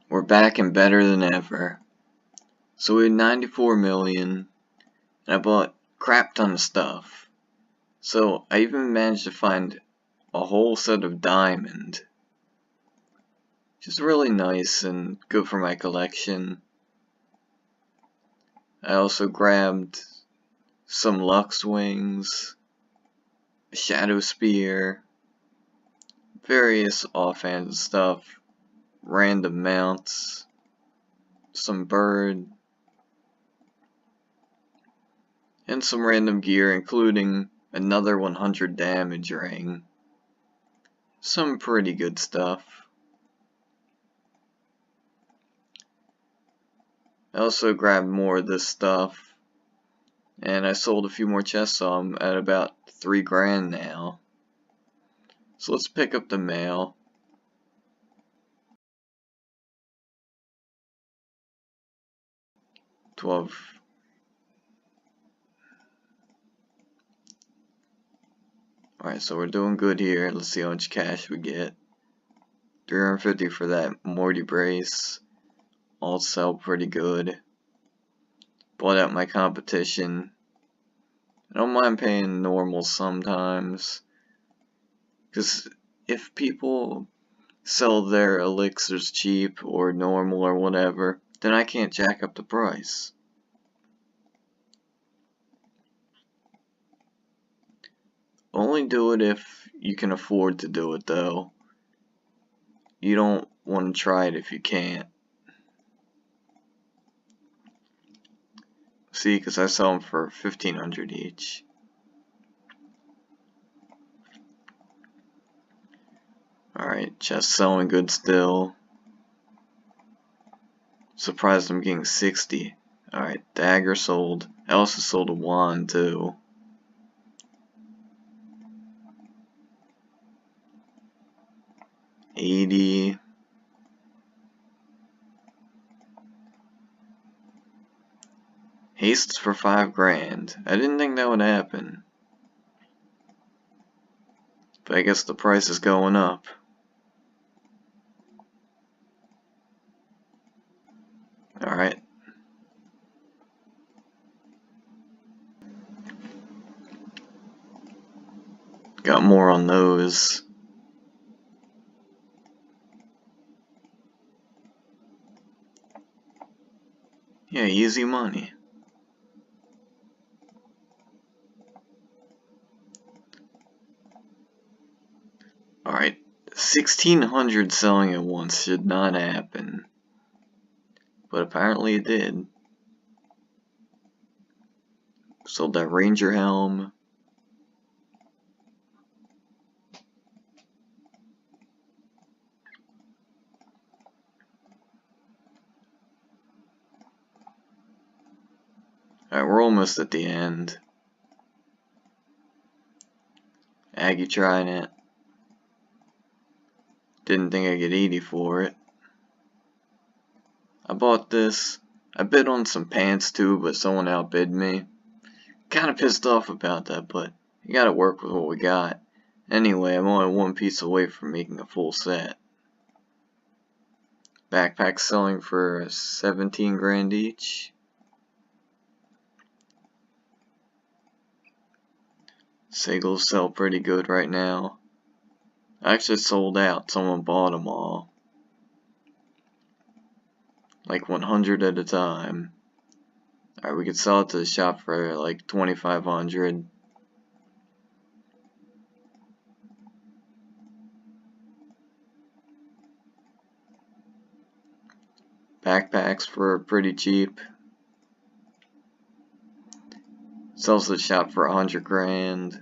We're back and better than ever. So we had 94 million, and I bought a crap ton of stuff. So I even managed to find a whole set of diamond. Just really nice and good for my collection. I also grabbed some Lux wings, a shadow spear, various offhand stuff, random mounts, some bird, and some random gear including another 100 damage ring. Some pretty good stuff. I also grabbed more of this stuff, and I sold a few more chests, so I'm at about 3 grand now. So let's pick up the mail. $12. Alright, so we're doing good here. Let's see how much cash we get. 350 for that Morty brace. All sell pretty good. Bought out my competition. I don't mind paying normal sometimes, because if people sell their elixirs cheap or normal or whatever, then I can't jack up the price. Only do it if you can afford to do it though. You don't want to try it if you can't. See, because I sell them for 1,500 each. Alright, chest selling good still. Surprised I'm getting 60. Alright, dagger sold. I also sold a wand too. $80. Hastes for 5 grand. I didn't think that would happen. But I guess the price is going up. Alright. Got more on those. Yeah, easy money. Alright, 1,600 selling at once should not happen. But apparently it did. Sold that ranger helm. Alright, we're almost at the end. Aggie trying it. Didn't think I'd get 80 for it. I bought this. I bid on some pants too, but someone outbid me. Kinda pissed off about that, but you gotta work with what we got. Anyway, I'm only one piece away from making a full set. Backpacks selling for 17 grand each. Sagels sell pretty good right now. I actually sold out. Someone bought them all. Like 100 at a time. Alright, we could sell it to the shop for like 2,500. Backpacks for pretty cheap. Sells to the shop for 100 grand.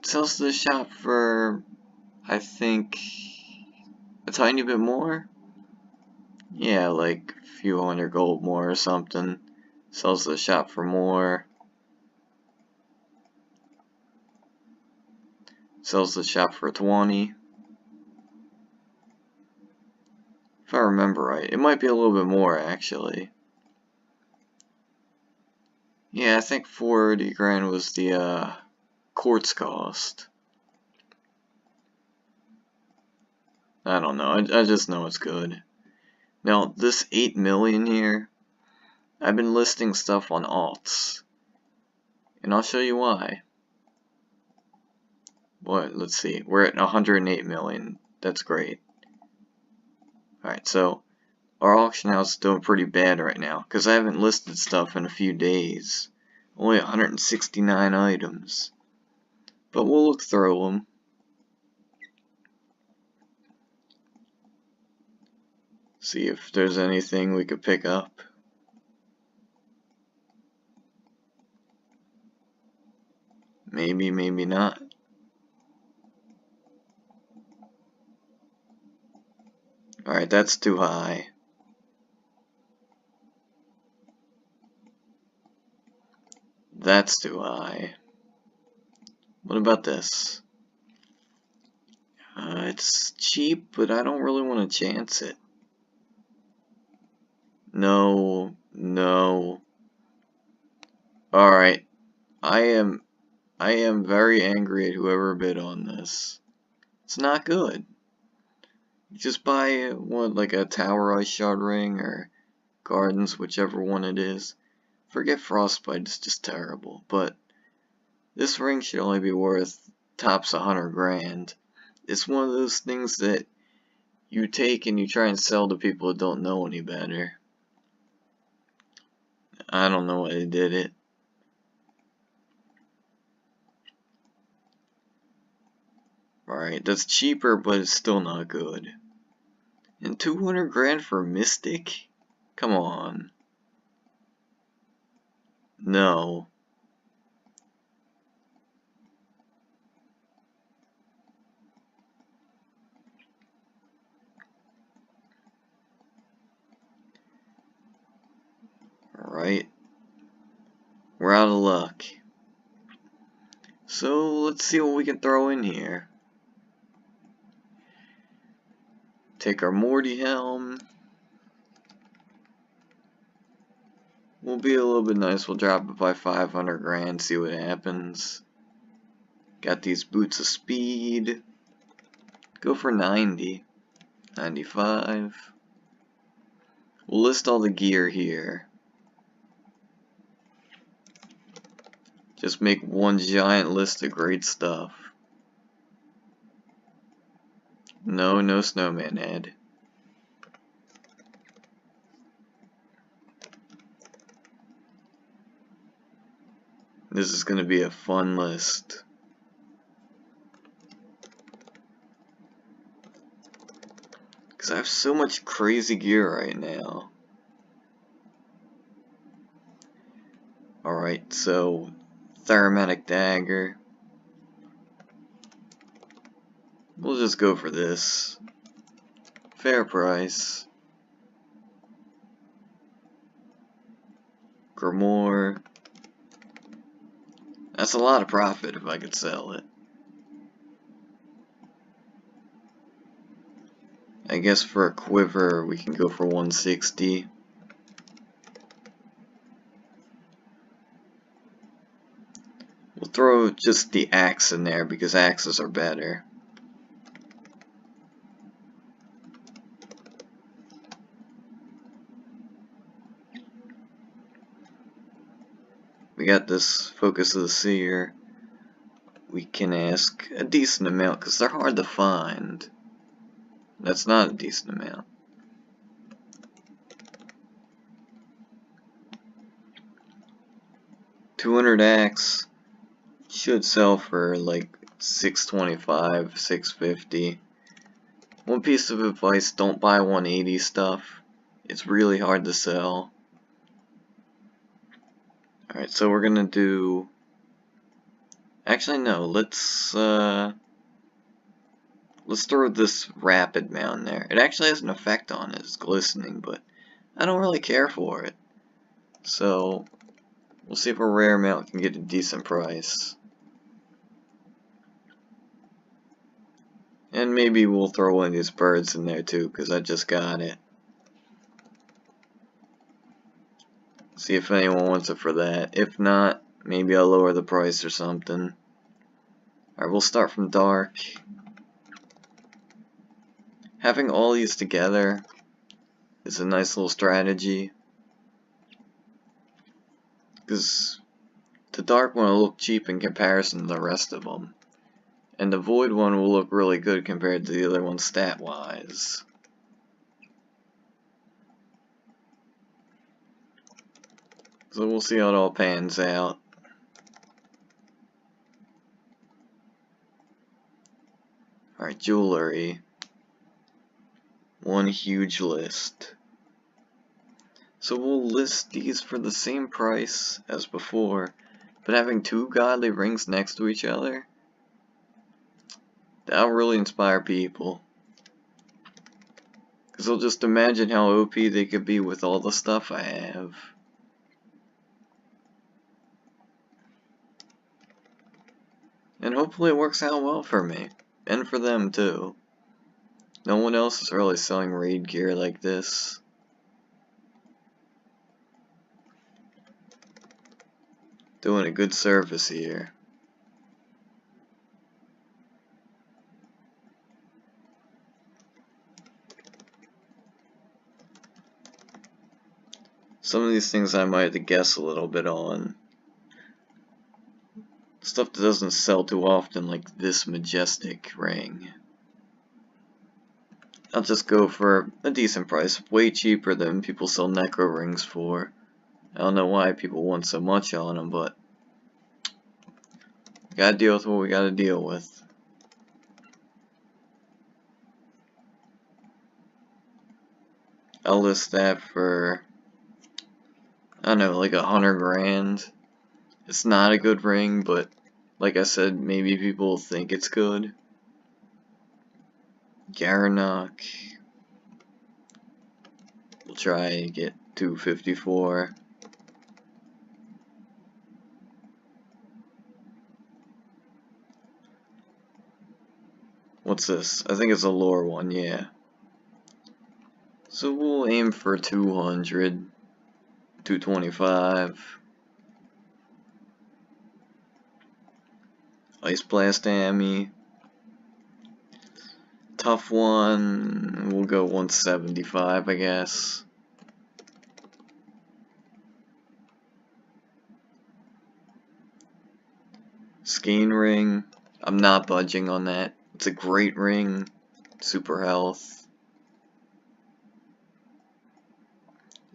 Sells to the shop for, I think, a tiny bit more. Yeah, like a few hundred gold more or something. Sells to the shop for more. Sells to the shop for 20. If I remember right, it might be a little bit more actually. Yeah, I think 40 grand was the, 'quartz' cost. I don't know. I just know it's good. Now, this 8 million here, I've been listing stuff on alts. And I'll show you why. What? Let's see. We're at 108 million. That's great. Alright, so our auction house is doing pretty bad right now because I haven't listed stuff in a few days. Only 169 items. But we'll look through them. See if there's anything we could pick up. Maybe, maybe not. Alright, that's too high. That's too high. What about this? It's cheap, but I don't really want to chance it. No, no. Alright. I am very angry at whoever bid on this. It's not good. You just buy what, like a Tower Ice Shard ring or Gardens, whichever one it is. Forget Frostbite, it's just terrible. But this ring should only be worth tops 100 grand. It's one of those things that you take and you try and sell to people that don't know any better. I don't know why they did it. Alright, that's cheaper, but it's still not good. And 200 grand for Mystic? Come on. No. Alright. We're out of luck. So let's see what we can throw in here. Take our Morty helm. We'll be a little bit nice. We'll drop it by 500 grand, see what happens. Got these boots of speed. Go for 90. 95. We'll list all the gear here. Just make one giant list of great stuff. No, no snowman head. This is going to be a fun list. Because I have so much crazy gear right now. Alright, so Thermatic Dagger. We'll just go for this. Fair price. Grimoire. That's a lot of profit if I could sell it. I guess for a quiver we can go for 160. We'll throw just the axe in there because axes are better. We got this Focus of the Seer. We can ask a decent amount because they're hard to find. That's not a decent amount. $200 axe should sell for like $625, $650. One piece of advice: don't buy 180 stuff. It's really hard to sell. Alright, so we're gonna do... Actually, no, let's throw this rapid mount there. It actually has an effect on it, it's glistening, but I don't really care for it. So, we'll see if a rare mount can get a decent price. And maybe we'll throw one of these birds in there too, because I just got it. See if anyone wants it for that. If not, maybe I'll lower the price or something. Alright, we'll start from dark. having all these together is a nice little strategy, because the dark one will look cheap in comparison to the rest of them, and the void one will look really good compared to the other one stat wise. So we'll see how it all pans out. Alright, jewelry. One huge list. So we'll list these for the same price as before, but having two godly rings next to each other, that'll really inspire people. Because they'll just imagine how OP they could be with all the stuff I have. And hopefully it works out well for me. And for them too. No one else is really selling raid gear like this. Doing a good service here. Some of these things I might have to guess a little bit on. Stuff that doesn't sell too often, like this majestic ring. I'll just go for a decent price, way cheaper than people sell necro rings for. I don't know why people want so much on them, but we gotta deal with what we gotta deal with. I'll list that for, I don't know, like 100 grand. It's not a good ring, but like I said, maybe people think it's good. Garanok. We'll try and get 254. What's this? I think it's a lore one, yeah. So we'll aim for 200, 225. Ice Blast Ammy. Tough one, we'll go 175, I guess. Skein ring, I'm not budging on that. It's a great ring, super health.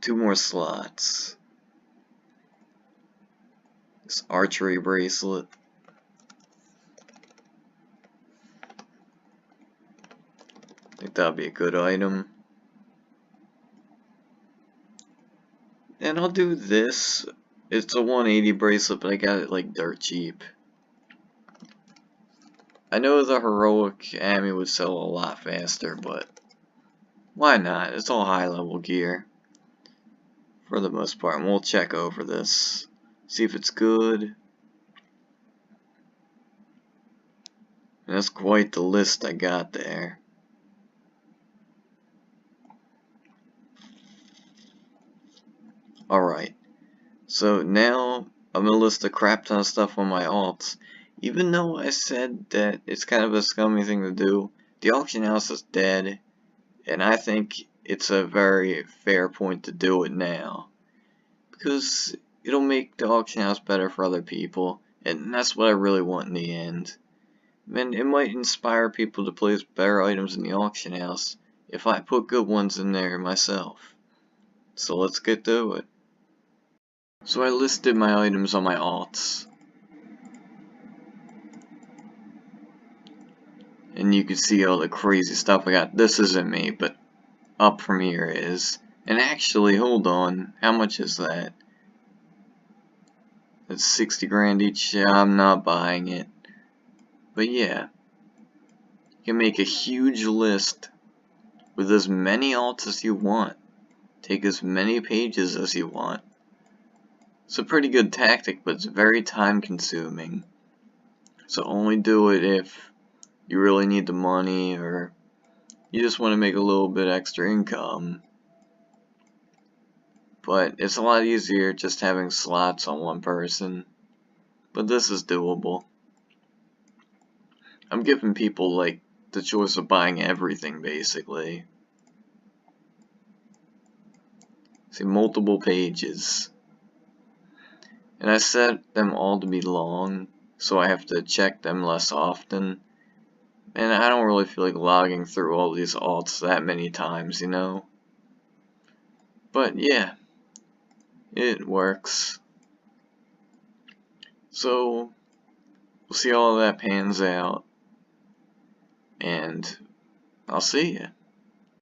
2 more slots. This archery bracelet. I think that'll be a good item. And I'll do this. It's a 180 bracelet, but I got it like dirt cheap. I know the heroic Ammy would sell a lot faster, but why not? It's all high level gear for the most part, and we'll check over this, see if it's good. And that's quite the list I got there. Alright, so now I'm gonna list a crap ton of stuff on my alts. Even though I said that it's kind of a scummy thing to do, the auction house is dead, and I think it's a very fair point to do it now. Because it'll make the auction house better for other people, and that's what I really want in the end. And it might inspire people to place better items in the auction house if I put good ones in there myself. So let's get to it. So I listed my items on my alts. And you can see all the crazy stuff I got. This isn't me, but up from here is. And actually, hold on, how much is that? That's 60 grand each. Yeah, I'm not buying it. But yeah, you can make a huge list with as many alts as you want. Take as many pages as you want. It's a pretty good tactic, but it's very time consuming. So only do it if you really need the money, or you just want to make a little bit extra income. But it's a lot easier just having slots on one person. But this is doable. I'm giving people like the choice of buying everything, basically. See, multiple pages. And I set them all to be long, so I have to check them less often. And I don't really feel like logging through all these alts that many times, you know? But yeah, it works. So, we'll see how all that pans out. And I'll see you.